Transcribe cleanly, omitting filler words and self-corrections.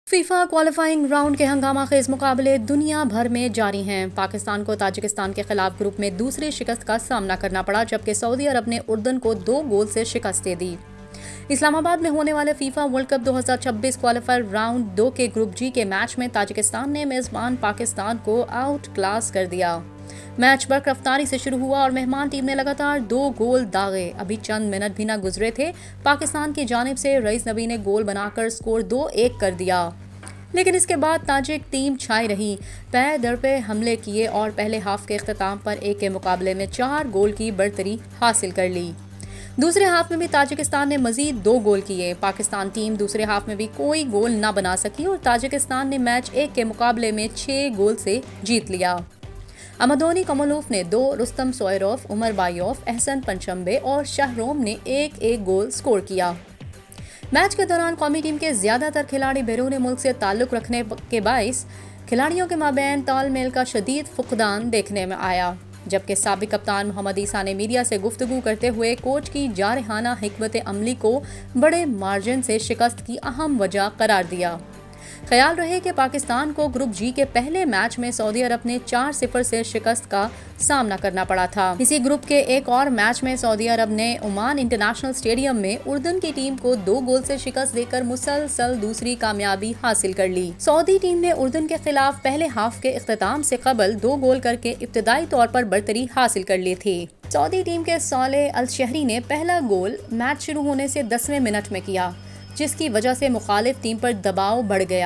FIFA qualifying round के हंगामा खेज मुकाबले दुनिया भर में जारी हैं। पाकिस्तान को ताजिकिस्तान के खिलाफ ग्रुप में दूसरी शिकस्त का सामना करना पड़ा, जबकि सऊदी अरब ने उर्दन को 2 गोल से शिकस्त दे दी। इस्लामाबाद में होने वाले FIFA world cup 2026 qualifier round 2 के ग्रुप जी के मैच में ताजिकिस्तान ने मेजबान पाकिस्तान को आउट क्लास कर दिया। मैच बर्क रफ्तारी से शुरू हुआ और मेहमान टीम ने लगातार 2 गोल दागे। अभी चंद मिनट भी न गुजरे थे, पाकिस्तान की जानिब से रईस नबी ने गोल बनाकर स्कोर 2-1 कर दिया। लेकिन इसके बाद ताजिक टीम छाई रही, पैर दर पे हमले किए और पहले हाफ के इख्तिताम पर 1 के मुकाबले में 4 गोल की बढ़तरी हासिल कर ली। दूसरे हाफ में भी ताजिकिस्तान ने मजीद 2 गोल किए। पाकिस्तान टीम दूसरे हाफ में भी कोई गोल ना बना सकी और ताजिकिस्तान ने मैच 1 के मुकाबले में 6 गोल से जीत लिया। अमदोनी कमलोफ ने 2, रुस्तम सोयरोफ, उमर बायोफ, एहसन पंचम्बे और शाहरोम ने 1-1 गोल स्कोर किया। मैच के दौरान कौमी टीम के ज्यादातर खिलाड़ी बैरून मुल्क से ताल्लुक रखने के बाइस खिलाड़ियों के माबैन तालमेल का शदीद फुकदान देखने में आया, जबकि साबिक कप्तान मोहम्मद ईसा ने मीडिया से गुफ्तगू करते हुए कोच की जारहाना हिकमत अमली को बड़े मार्जिन से शिकस्त की अहम वजह करार दिया। ख्याल रहे कि पाकिस्तान को ग्रुप जी के पहले मैच में सऊदी अरब ने 4-0 से शिकस्त का सामना करना पड़ा था। इसी ग्रुप के एक और मैच में सऊदी अरब ने ओमान इंटरनेशनल स्टेडियम में उर्दन की टीम को 2 गोल से शिकस्त देकर मुसलसल दूसरी कामयाबी हासिल कर ली। सऊदी टीम ने उर्दन के खिलाफ पहले हाफ के इख्तिताम से कबल 2 गोल करके इब्तदाई तौर पर बढ़तरी हासिल कर ली थी। सऊदी टीम के साले अल शहरी ने पहला गोल मैच शुरू होने से 10वें मिनट में किया, जिसकी वजह से मुखालिफ टीम पर दबाव बढ़ गया।